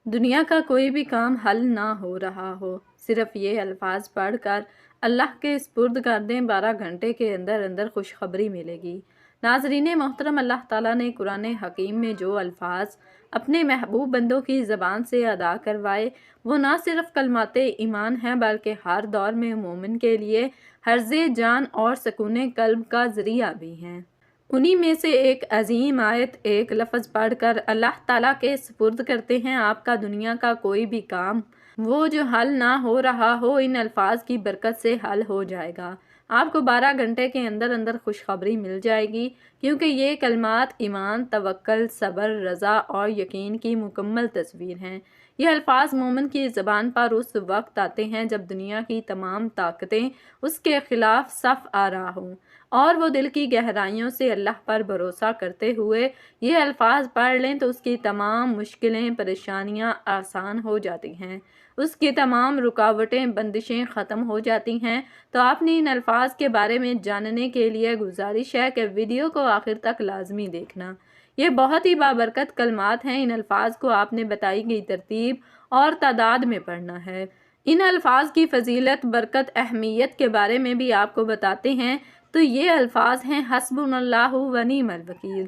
دنیا کا کوئی بھی کام حل نہ ہو رہا ہو، صرف یہ الفاظ پڑھ کر اللہ کے سپرد کر دیں، 12 گھنٹے کے اندر اندر خوشخبری ملے گی۔ ناظرین محترم، اللہ تعالیٰ نے قرآن حکیم میں جو الفاظ اپنے محبوب بندوں کی زبان سے ادا کروائے، وہ نہ صرف کلمات ایمان ہیں بلکہ ہر دور میں مومن کے لیے حرز جان اور سکون قلب کا ذریعہ بھی ہیں۔ انہی میں سے ایک عظیم آیت ایک لفظ پڑھ کر اللہ تعالیٰ کے سپرد کرتے ہیں۔ آپ کا دنیا کا کوئی بھی کام وہ جو حل نہ ہو رہا ہو، ان الفاظ کی برکت سے حل ہو جائے گا۔ آپ کو 12 گھنٹے کے اندر اندر خوشخبری مل جائے گی، کیونکہ یہ کلمات ایمان، توکل، صبر، رضا اور یقین کی مکمل تصویر ہیں۔ یہ الفاظ مومن کی زبان پر اس وقت آتے ہیں جب دنیا کی تمام طاقتیں اس کے خلاف صف آرا ہوں، اور وہ دل کی گہرائیوں سے اللہ پر بھروسہ کرتے ہوئے یہ الفاظ پڑھ لیں تو اس کی تمام مشکلیں، پریشانیاں آسان ہو جاتی ہیں، اس کی تمام رکاوٹیں، بندشیں ختم ہو جاتی ہیں۔ تو آپ نے ان الفاظ کے بارے میں جاننے کے لیے گزارش ہے کہ ویڈیو کو آخر تک لازمی دیکھنا۔ یہ بہت ہی بابرکت کلمات ہیں۔ ان الفاظ کو آپ نے بتائی گئی ترتیب اور تعداد میں پڑھنا ہے۔ ان الفاظ کی فضیلت، برکت، اہمیت کے بارے میں بھی آپ کو بتاتے ہیں۔ تو یہ الفاظ ہیں: حسبنا اللہ و نعم الوکیل۔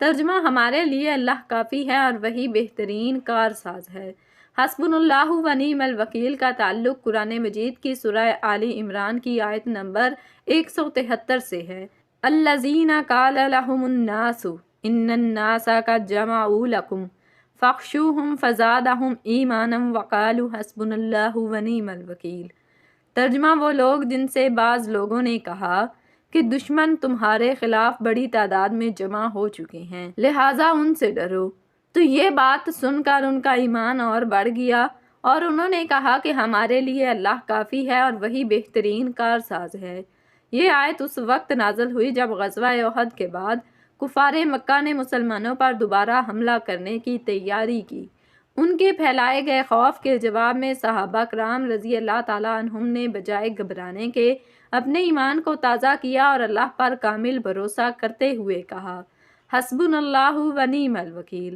ترجمہ: ہمارے لیے اللہ کافی ہے اور وہی بہترین کارساز ہے۔ حسبنا اللہ و نعم الوکیل کا تعلق قرآن مجید کی سورہ آل عمران کی آیت نمبر 173 سے ہے۔ الذین قال لهم الناس ان الناس قد جمعوا لكم فاخشوهم فزادهم ایمانا وقالوا حسبنا اللہ و نعم الوکیل۔ ترجمہ: وہ لوگ جن سے بعض لوگوں نے کہا کہ دشمن تمہارے خلاف بڑی تعداد میں جمع ہو چکے ہیں، لہٰذا ان سے ڈرو۔ تو یہ بات سن کر ان کا ایمان اور بڑھ گیا، اور انہوں نے کہا کہ ہمارے لیے اللہ کافی ہے اور وہی بہترین کارساز ہے۔ یہ آیت اس وقت نازل ہوئی جب غزوہ احد کے بعد کفار مکہ نے مسلمانوں پر دوبارہ حملہ کرنے کی تیاری کی۔ ان کے پھیلائے گئے خوف کے جواب میں صحابہ کرام رضی اللہ تعالیٰ عنہم نے بجائے گھبرانے کے اپنے ایمان کو تازہ کیا اور اللہ پر کامل بھروسہ کرتے ہوئے کہا: حسبنا اللہ و نعم الوکیل۔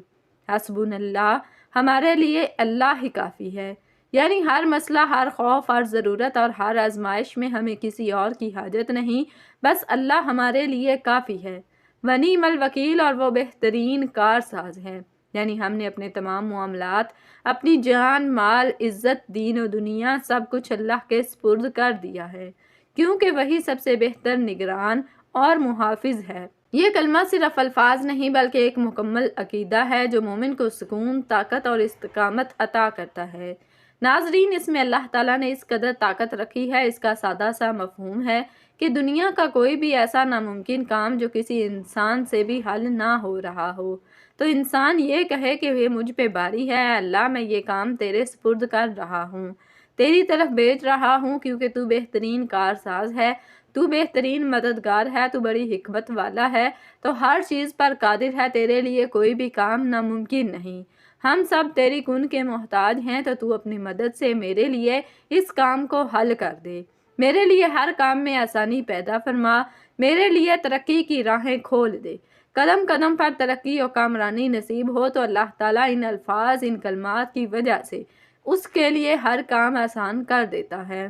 حسبنا اللہ، ہمارے لیے اللہ ہی کافی ہے، یعنی ہر مسئلہ، ہر خوف، ہر ضرورت اور ہر آزمائش میں ہمیں کسی اور کی حاجت نہیں، بس اللہ ہمارے لیے کافی ہے۔ و نعم الوکیل، اور وہ بہترین کارساز ہے، یعنی ہم نے اپنے تمام معاملات، اپنی جان، مال، عزت، دین و دنیا، سب کچھ اللہ کے سپرد کر دیا ہے، کیونکہ وہی سب سے بہتر نگران اور محافظ ہے۔ یہ کلمہ صرف الفاظ نہیں بلکہ ایک مکمل عقیدہ ہے جو مومن کو سکون، طاقت اور استقامت عطا کرتا ہے۔ ناظرین، اس میں اللہ تعالیٰ نے اس قدر طاقت رکھی ہے۔ اس کا سادہ سا مفہوم ہے کہ دنیا کا کوئی بھی ایسا ناممکن کام جو کسی انسان سے بھی حل نہ ہو رہا ہو، تو انسان یہ کہے کہ یہ مجھ پہ باری ہے، اللہ میں یہ کام تیرے سپرد کر رہا ہوں، تیری طرف بھیج رہا ہوں، کیونکہ تو بہترین کارساز ہے، تو بہترین مددگار ہے، تو بڑی حکمت والا ہے، تو ہر چیز پر قادر ہے، تیرے لیے کوئی بھی کام ناممکن نہیں۔ ہم سب تیری کن کے محتاج ہیں، تو اپنی مدد سے میرے لیے اس کام کو حل کر دے، میرے لیے ہر کام میں آسانی پیدا فرما، میرے لیے ترقی کی راہیں کھول دے، قدم قدم پر ترقی و کامرانی نصیب ہو۔ تو اللہ تعالیٰ ان الفاظ، ان کلمات کی وجہ سے اس کے لیے ہر کام آسان کر دیتا ہے۔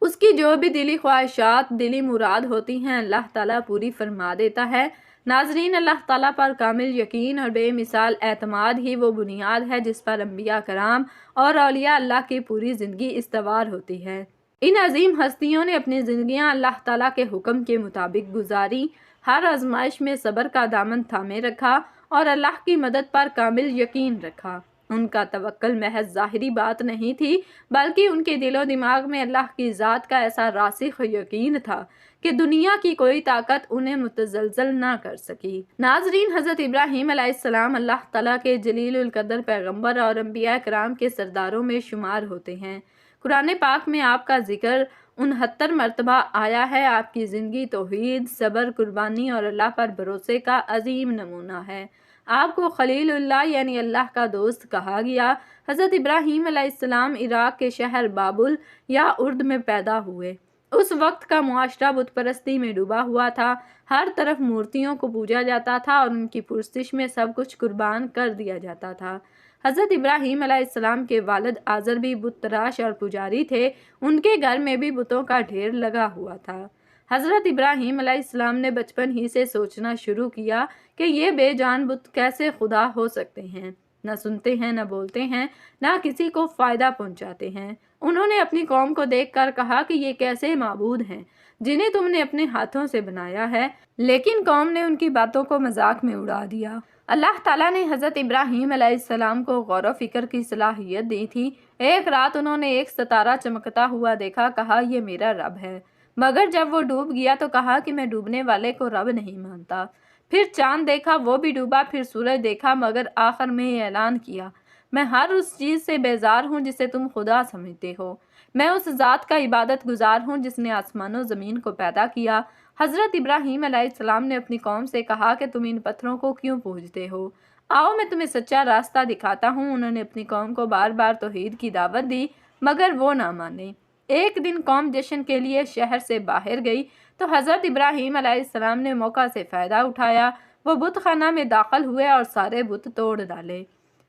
اس کی جو بھی دلی خواہشات، دلی مراد ہوتی ہیں، اللہ تعالیٰ پوری فرما دیتا ہے۔ ناظرین، اللہ تعالیٰ پر کامل یقین اور بے مثال اعتماد ہی وہ بنیاد ہے جس پر انبیاء کرام اور اولیاء اللہ کی پوری زندگی استوار ہوتی ہے۔ ان عظیم ہستیوں نے اپنی زندگیاں اللہ تعالیٰ کے حکم کے مطابق گزاری، ہر آزمائش میں صبر کا دامن تھامے رکھا اور اللہ کی مدد پر کامل یقین رکھا۔ ان کا توکل محض ظاہری بات نہیں تھی، بلکہ ان کے دل و دماغ میں اللہ کی ذات کا ایسا راسخ یقین تھا کہ دنیا کی کوئی طاقت انہیں متزلزل نہ کر سکی۔ ناظرین، حضرت ابراہیم علیہ السلام اللہ تعالیٰ کے جلیل القدر پیغمبر اور انبیاء کرام کے سرداروں میں شمار ہوتے ہیں۔ قرآن پاک میں آپ کا ذکر 69 مرتبہ آیا ہے۔ آپ کی زندگی توحید، صبر، قربانی اور اللہ پر بھروسے کا عظیم نمونہ ہے۔ آپ کو خلیل اللہ یعنی اللہ کا دوست کہا گیا۔ حضرت ابراہیم علیہ السلام عراق کے شہر بابل یا ارد میں پیدا ہوئے۔ اس وقت کا معاشرہ بت پرستی میں ڈوبا ہوا تھا، ہر طرف مورتیوں کو پوجا جاتا تھا اور ان کی پرستش میں سب کچھ قربان کر دیا جاتا تھا۔ حضرت ابراہیم علیہ السلام کے والد آزر بھی بت تراش اور پجاری تھے، ان کے گھر میں بھی بتوں کا ڈھیر لگا ہوا تھا۔ حضرت ابراہیم علیہ السلام نے بچپن ہی سے سوچنا شروع کیا کہ یہ بے جان بت کیسے خدا ہو سکتے ہیں، نہ سنتے ہیں، نہ بولتے ہیں، نہ کسی کو فائدہ پہنچاتے ہیں۔ انہوں نے اپنی قوم کو دیکھ کر کہا کہ یہ کیسے معبود ہیں جنہیں تم نے اپنے ہاتھوں سے بنایا ہے، لیکن قوم نے ان کی باتوں کو مذاق میں اڑا دیا۔ اللہ تعالیٰ نے حضرت ابراہیم علیہ السلام کو غور و فکر کی صلاحیت دی تھی۔ ایک رات انہوں نے ایک ستارہ چمکتا ہوا دیکھا، کہا یہ میرا رب ہے، مگر جب وہ ڈوب گیا تو کہا کہ میں ڈوبنے والے کو رب نہیں مانتا۔ پھر چاند دیکھا، وہ بھی ڈوبا، پھر سورج دیکھا، مگر آخر میں یہ اعلان کیا، میں ہر اس چیز سے بیزار ہوں جسے تم خدا سمجھتے ہو، میں اس ذات کا عبادت گزار ہوں جس نے آسمان و زمین کو پیدا کیا۔ حضرت ابراہیم علیہ السلام نے اپنی قوم سے کہا کہ تم ان پتھروں کو کیوں پوجتے ہو؟ آؤ میں تمہیں سچا راستہ دکھاتا ہوں۔ انہوں نے اپنی قوم کو بار بار توحید کی دعوت دی، مگر وہ نہ مانے۔ ایک دن قوم جشن کے لیے شہر سے باہر گئی تو حضرت ابراہیم علیہ السلام نے موقع سے فائدہ اٹھایا۔ وہ بت خانہ میں داخل ہوئے اور سارے بت توڑ ڈالے،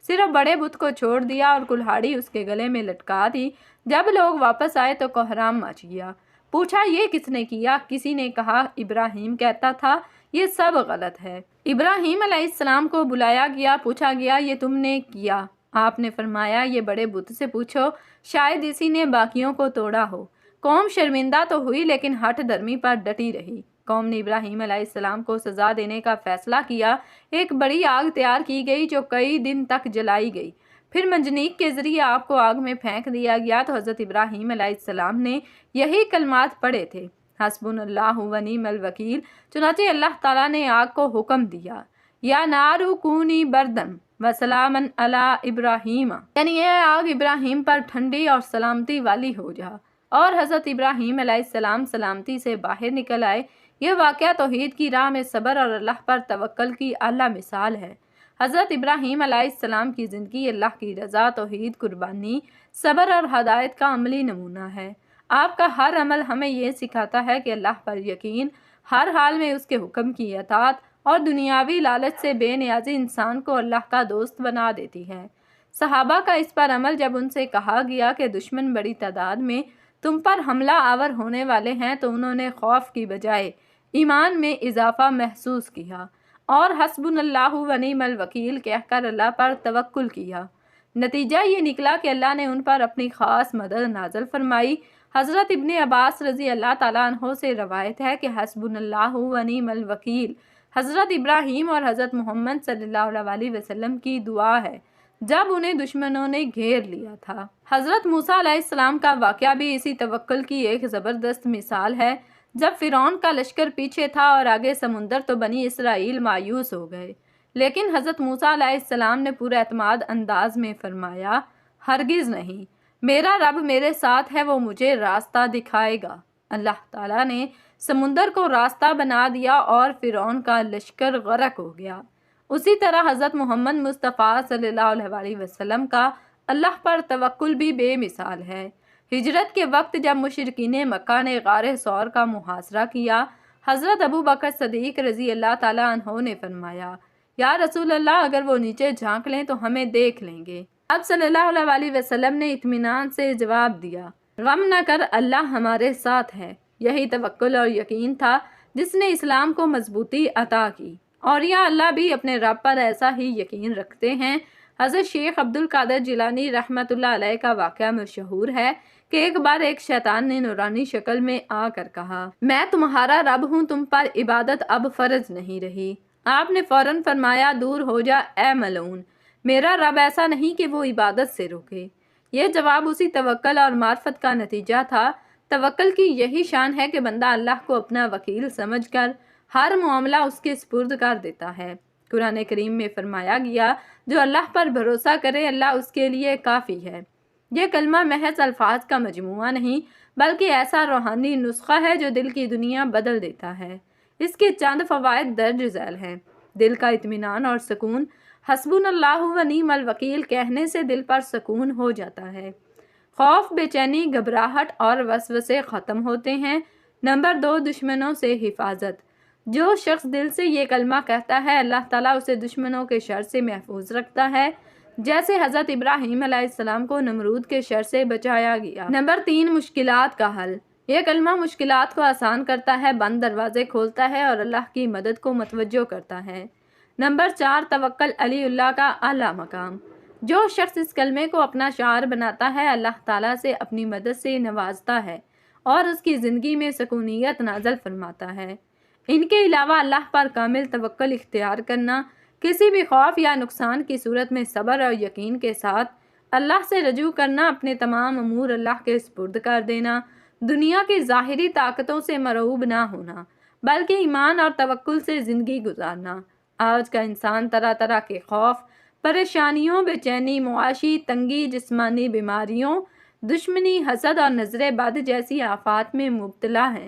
صرف بڑے بت کو چھوڑ دیا اور کلہاڑی اس کے گلے میں لٹکا دی۔ جب لوگ واپس آئے تو کوہرام مچ گیا۔ پوچھا یہ کس نے کیا؟ کسی نے کہا ابراہیم کہتا تھا یہ سب غلط ہے۔ ابراہیم علیہ السلام کو بلایا گیا، پوچھا گیا یہ تم نے کیا؟ آپ نے فرمایا یہ بڑے بت سے پوچھو، شاید اسی نے باقیوں کو توڑا ہو۔ قوم شرمندہ تو ہوئی لیکن ہٹ دھرمی پر ڈٹی رہی۔ قوم نے ابراہیم علیہ السلام کو سزا دینے کا فیصلہ کیا۔ ایک بڑی آگ تیار کی گئی جو کئی دن تک جلائی گئی، پھر منجنیق کے ذریعے آگ کو آگ میں پھینک دیا گیا تو حضرت ابراہیم علیہ السلام نے یہی کلمات پڑھے تھے، حسبنا اللہ و نعم الوکیل۔ چنانچہ اللہ تعالیٰ نے آگ کو حکم دیا، یا نار کونی بردن وسلاما علی ابراہیم، یعنی یہ آگ ابراہیم پر ٹھنڈی اور سلامتی والی ہو جا، اور حضرت ابراہیم علیہ السلام سلامتی سے باہر نکل آئے۔ یہ واقعہ توحید کی راہ میں صبر اور اللہ پر توکل کی اعلیٰ مثال ہے۔ حضرت ابراہیم علیہ السلام کی زندگی اللہ کی رضا، توحید، قربانی، صبر اور ہدایت کا عملی نمونہ ہے۔ آپ کا ہر عمل ہمیں یہ سکھاتا ہے کہ اللہ پر یقین، ہر حال میں اس کے حکم کی اطاعت اور دنیاوی لالچ سے بے نیازی انسان کو اللہ کا دوست بنا دیتی ہے۔ صحابہ کا اس پر عمل جب ان سے کہا گیا کہ دشمن بڑی تعداد میں تم پر حملہ آور ہونے والے ہیں تو انہوں نے خوف کی بجائے ایمان میں اضافہ محسوس کیا اور حسبنا اللہ و نعم الوکیل کہہ کر اللہ پر توکل کیا۔ نتیجہ یہ نکلا کہ اللہ نے ان پر اپنی خاص مدد نازل فرمائی۔ حضرت ابن عباس رضی اللہ تعالیٰ عنہ سے روایت ہے کہ حسبنا اللہ و نعم الوکیل حضرت ابراہیم اور حضرت محمد صلی اللہ علیہ وسلم کی دعا ہے جب انہیں دشمنوں نے گھیر لیا تھا۔ حضرت موسیٰ علیہ السلام کا واقعہ بھی اسی توکل کی ایک زبردست مثال ہے۔ جب فرعون کا لشکر پیچھے تھا اور آگے سمندر تو بنی اسرائیل مایوس ہو گئے، لیکن حضرت موسیٰ علیہ السلام نے پورے اعتماد انداز میں فرمایا، ہرگز نہیں، میرا رب میرے ساتھ ہے، وہ مجھے راستہ دکھائے گا۔ اللہ تعالیٰ نے سمندر کو راستہ بنا دیا اور فرعون کا لشکر غرق ہو گیا۔ اسی طرح حضرت محمد مصطفیٰ صلی اللہ علیہ وسلم کا اللہ پر توکل بھی بے مثال ہے۔ ہجرت کے وقت جب مشرکین مکہ نے غار ثور کا محاصرہ کیا، حضرت ابو بکر صدیق رضی اللہ تعالیٰ عنہ نے فرمایا، یا رسول اللہ اگر وہ نیچے جھانک لیں تو ہمیں دیکھ لیں گے۔ اب صلی اللہ علیہ وسلم نے اطمینان سے جواب دیا، غم نہ کر، اللہ ہمارے ساتھ ہے۔ یہی توکل اور یقین تھا جس نے اسلام کو مضبوطی عطا کی، اور یا اللہ بھی اپنے رب پر ایسا ہی یقین رکھتے ہیں۔ حضرت شیخ عبد القادر جیلانی رحمۃ اللہ علیہ کا واقعہ مشہور ہے کہ ایک بار ایک شیطان نے نورانی شکل میں آ کر کہا، میں تمہارا رب ہوں، تم پر عبادت اب فرض نہیں رہی۔ آپ نے فوراً فرمایا، دور ہو جا اے ملعون، میرا رب ایسا نہیں کہ وہ عبادت سے روکے۔ یہ جواب اسی توکل اور معرفت کا نتیجہ تھا۔ توکل کی یہی شان ہے کہ بندہ اللہ کو اپنا وکیل سمجھ کر ہر معاملہ اس کے سپرد کر دیتا ہے۔ قرآن کریم میں فرمایا گیا، جو اللہ پر بھروسہ کرے اللہ اس کے لیے کافی ہے۔ یہ کلمہ محض الفاظ کا مجموعہ نہیں بلکہ ایسا روحانی نسخہ ہے جو دل کی دنیا بدل دیتا ہے۔ اس کے چند فوائد درج ذیل ہیں۔ دل کا اطمینان اور سکون، حسبنا اللہ و نعم الوکیل کہنے سے دل پر سکون ہو جاتا ہے۔ خوف، بے چینی، گھبراہٹ اور وسوسے ختم ہوتے ہیں۔ نمبر 2، دشمنوں سے حفاظت۔ جو شخص دل سے یہ کلمہ کہتا ہے اللہ تعالیٰ اسے دشمنوں کے شر سے محفوظ رکھتا ہے۔ جیسے حضرت ابراہیم علیہ السلام کو نمرود کے شر سے بچایا گیا۔ نمبر 3، مشکلات کا حل۔ یہ کلمہ مشکلات کو آسان کرتا ہے، بند دروازے کھولتا ہے اور اللہ کی مدد کو متوجہ کرتا ہے۔ نمبر 4، توکل علی اللہ کا اعلیٰ مقام۔ جو شخص اس کلمے کو اپنا شعار بناتا ہے، اللہ تعالیٰ سے اپنی مدد سے نوازتا ہے اور اس کی زندگی میں سکونیت نازل فرماتا ہے۔ ان کے علاوہ اللہ پر کامل توکل اختیار کرنا، کسی بھی خوف یا نقصان کی صورت میں صبر اور یقین کے ساتھ اللہ سے رجوع کرنا، اپنے تمام امور اللہ کے سپرد کر دینا، دنیا کی ظاہری طاقتوں سے مرعوب نہ ہونا بلکہ ایمان اور توکل سے زندگی گزارنا۔ آج کا انسان طرح طرح کے خوف، پریشانیوں، بے چینی، معاشی تنگی، جسمانی بیماریوں، دشمنی، حسد اور نظر بد جیسی آفات میں مبتلا ہے۔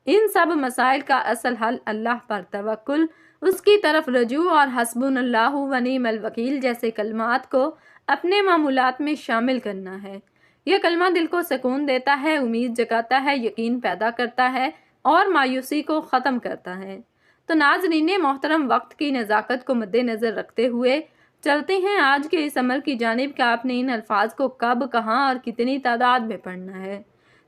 ان سب مسائل کا اصل حل اللہ پر توکل، اس کی طرف رجوع اور حسبنا اللہ و نعم الوکیل جیسے کلمات کو اپنے معمولات میں شامل کرنا ہے۔ یہ کلمہ دل کو سکون دیتا ہے، امید جگاتا ہے، یقین پیدا کرتا ہے اور مایوسی کو ختم کرتا ہے۔ تو ناظرین محترم، وقت کی نزاکت کو مد نظر رکھتے ہوئے چلتے ہیں آج کے اس عمل کی جانب کہ آپ نے ان الفاظ کو کب، کہاں اور کتنی تعداد میں پڑھنا ہے۔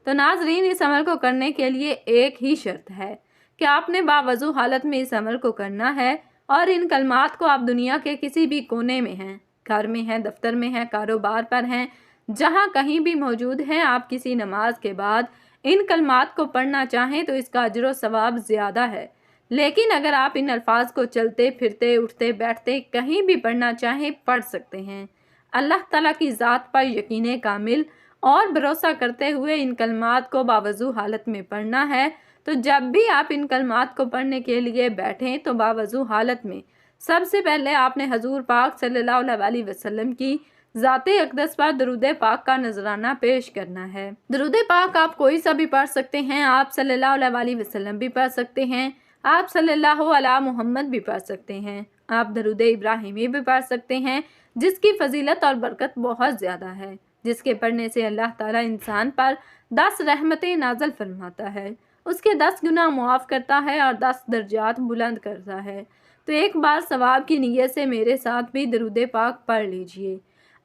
تو ناظرین، اس عمل کو کرنے کے لیے ایک ہی شرط ہے کہ آپ نے باوضو حالت میں اس عمل کو کرنا ہے، اور ان کلمات کو آپ دنیا کے کسی بھی کونے میں ہیں، گھر میں ہیں، دفتر میں ہیں، کاروبار پر ہیں، جہاں کہیں بھی موجود ہیں، آپ کسی نماز کے بعد ان کلمات کو پڑھنا چاہیں تو اس کا اجر و ثواب زیادہ ہے۔ لیکن اگر آپ ان الفاظ کو چلتے پھرتے، اٹھتے بیٹھتے کہیں بھی پڑھنا چاہیں، پڑھ سکتے ہیں۔ اللہ تعالیٰ کی ذات پر یقین کامل اور بھروسہ کرتے ہوئے ان کلمات کو باوضو حالت میں پڑھنا ہے۔ تو جب بھی آپ ان کلمات کو پڑھنے کے لیے بیٹھیں تو باوضو حالت میں سب سے پہلے آپ نے حضور پاک صلی اللہ علیہ وسلم کی ذات اقدس پر درود پاک کا نذرانہ پیش کرنا ہے۔ درود پاک آپ کوئی سا بھی پڑھ سکتے ہیں، آپ صلی اللہ علیہ وسلم بھی پڑھ سکتے ہیں، آپ صلی اللہ علیہ محمد بھی پڑھ سکتے ہیں، آپ درود ابراہیمی بھی پڑھ سکتے ہیں، جس کی فضیلت اور برکت بہت زیادہ ہے، جس کے پڑھنے سے اللہ تعالیٰ انسان پر 10 رحمتیں نازل فرماتا ہے، اس کے 10 گناہ معاف کرتا ہے اور 10 درجات بلند کرتا ہے۔ تو ایک بار ثواب کی نیت سے میرے ساتھ بھی درود پاک پڑھ لیجئے۔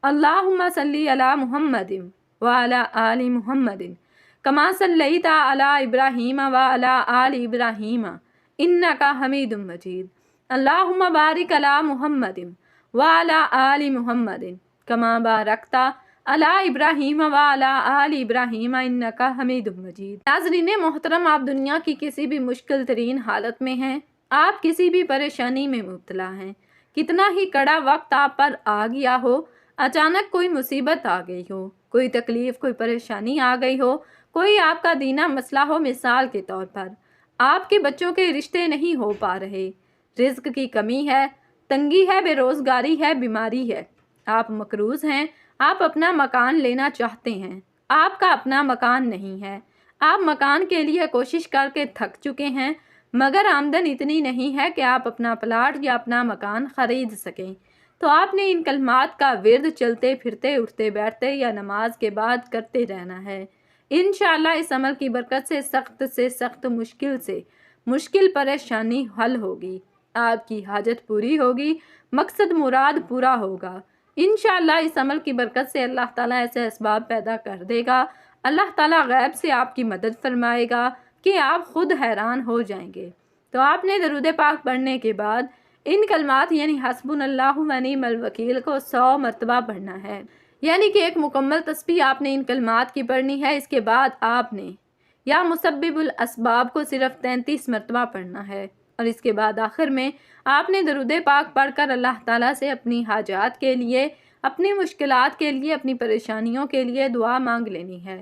اللہم صلی علی محمد وعلی آل محمد کما صلیت علی ابراہیم وعلی آل ابراہیم انکا حمید مجید۔ اللہم بارک علی محمد وعلی آل محمد کما بارکت علی ابراہیم وعلی آل ابراہیم انکا حمید مجید۔ ناظرین محترم، آپ دنیا کی کسی بھی مشکل ترین حالت میں ہیں، آپ کسی بھی پریشانی میں مبتلا ہیں، کتنا ہی کڑا وقت آپ پر آ گیا ہو، اچانک کوئی مصیبت آ گئی ہو، کوئی تکلیف، کوئی پریشانی آ گئی ہو، کوئی آپ کا دینہ مسئلہ ہو، مثال کے طور پر آپ کے بچوں کے رشتے نہیں ہو پا رہے، رزق کی کمی ہے، تنگی ہے، بے روزگاری ہے، بیماری ہے، آپ مقروض ہیں، آپ اپنا مکان لینا چاہتے ہیں، آپ کا اپنا مکان نہیں ہے، آپ مکان کے لیے کوشش کر کے تھک چکے ہیں، مگر آمدن اتنی نہیں ہے کہ آپ اپنا پلاٹ یا اپنا مکان خرید سکیں، تو آپ نے ان کلمات کا ورد چلتے پھرتے، اٹھتے بیٹھتے یا نماز کے بعد کرتے رہنا ہے۔ انشاءاللہ اس عمل کی برکت سے سخت مشکل پریشانی حل ہوگی، آپ کی حاجت پوری ہوگی، مقصد مراد پورا ہوگا۔ انشاءاللہ اس عمل کی برکت سے اللہ تعالیٰ ایسے اسباب پیدا کر دے گا، اللہ تعالیٰ غیب سے آپ کی مدد فرمائے گا کہ آپ خود حیران ہو جائیں گے۔ تو آپ نے درود پاک پڑھنے کے بعد ان کلمات یعنی حسبنا اللہ و نعم الوکیل کو 100 مرتبہ پڑھنا ہے، یعنی کہ ایک مکمل تسبیح آپ نے ان کلمات کی پڑھنی ہے۔ اس کے بعد آپ نے یا مسبب الاسباب کو صرف 33 مرتبہ پڑھنا ہے، اور اس کے بعد آخر میں آپ نے درود پاک پڑھ کر اللہ تعالیٰ سے اپنی حاجات کے لیے، اپنی مشکلات کے لیے، اپنی پریشانیوں کے لیے دعا مانگ لینی ہے۔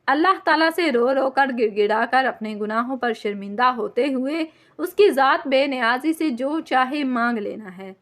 اللہ تعالیٰ سے رو رو کر، گڑ گڑا کر، اپنے گناہوں پر شرمندہ ہوتے ہوئے اس کی ذات بے نیازی سے جو چاہے مانگ لینا ہے۔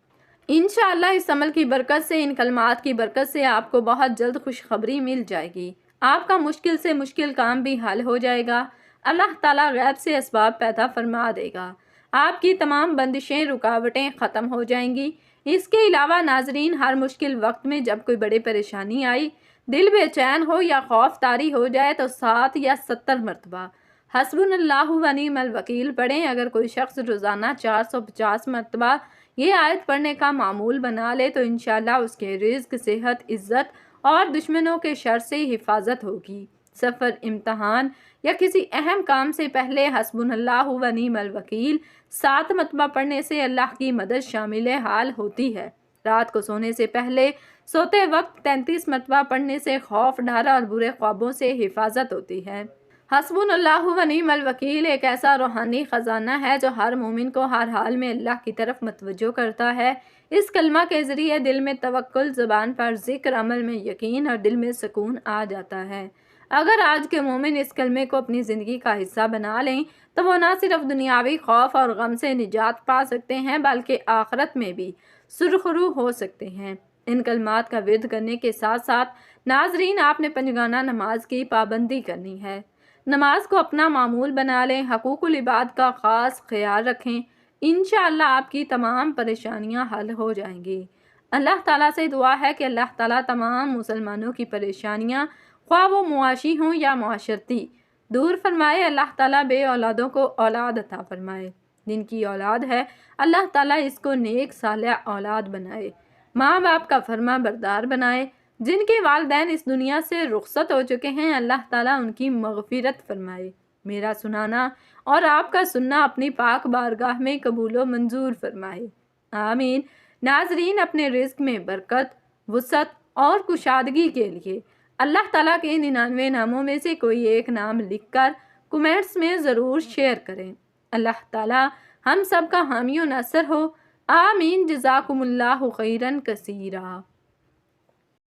انشاءاللہ اس عمل کی برکت سے، ان کلمات کی برکت سے آپ کو بہت جلد خوشخبری مل جائے گی، آپ کا مشکل سے مشکل کام بھی حل ہو جائے گا، اللہ تعالیٰ غیب سے اسباب پیدا فرما دے گا، آپ کی تمام بندشیں، رکاوٹیں ختم ہو جائیں گی۔ اس کے علاوہ ناظرین، ہر مشکل وقت میں جب کوئی بڑی پریشانی آئی، دل بے چین ہو یا خوف طاری ہو جائے تو 7 یا 70 مرتبہ حسبنا اللہ و نعم الوکیل پڑھیں۔ اگر کوئی شخص روزانہ 450 مرتبہ یہ آیت پڑھنے کا معمول بنا لے تو انشاءاللہ اس کے رزق، صحت، عزت اور دشمنوں کے شر سے حفاظت ہوگی۔ سفر، امتحان یا کسی اہم کام سے پہلے حسبنا اللہ و نعم الوکیل 7 مرتبہ پڑھنے سے اللہ کی مدد شامل حال ہوتی ہے۔ رات کو سونے سے پہلے سوتے وقت 33 مرتبہ پڑھنے سے خوف، ڈر اور برے خوابوں سے حفاظت ہوتی ہے۔ حسبنا اللہ و نعم الوکیل ایک ایسا روحانی خزانہ ہے جو ہر مومن کو ہر حال میں اللہ کی طرف متوجہ کرتا ہے۔ اس کلمہ کے ذریعے دل میں توکل، زبان پر ذکر، عمل میں یقین اور دل میں سکون آ جاتا ہے۔ اگر آج کے مومن اس کلمے کو اپنی زندگی کا حصہ بنا لیں تو وہ نہ صرف دنیاوی خوف اور غم سے نجات پا سکتے ہیں بلکہ آخرت میں بھی سرخرو ہو سکتے ہیں۔ ان کلمات کا ورد کرنے کے ساتھ ساتھ ناظرین آپ نے پنجگانہ نماز کی پابندی کرنی ہے۔ نماز کو اپنا معمول بنا لیں، حقوق العباد کا خاص خیال رکھیں، انشاءاللہ آپ کی تمام پریشانیاں حل ہو جائیں گی۔ اللہ تعالیٰ سے دعا ہے کہ اللہ تعالیٰ تمام مسلمانوں کی پریشانیاں خواہ وہ معاشی ہوں یا معاشرتی دور فرمائے۔ اللہ تعالیٰ بے اولادوں کو اولاد عطا فرمائے۔ جن کی اولاد ہے اللہ تعالیٰ اس کو نیک صالح اولاد بنائے، ماں باپ کا فرما بردار بنائے۔ جن کے والدین اس دنیا سے رخصت ہو چکے ہیں اللہ تعالیٰ ان کی مغفرت فرمائے۔ میرا سنانا اور آپ کا سننا اپنی پاک بارگاہ میں قبول و منظور فرمائے، آمین۔ ناظرین، اپنے رزق میں برکت، وسعت اور کشادگی کے لیے اللہ تعالیٰ کے 99 ناموں میں سے کوئی ایک نام لکھ کر کمنٹس میں ضرور شیئر کریں۔ اللہ تعالیٰ ہم سب کا حامی و ناصر ہو، آمین۔ جزاکم اللہ خیرن کثیرا۔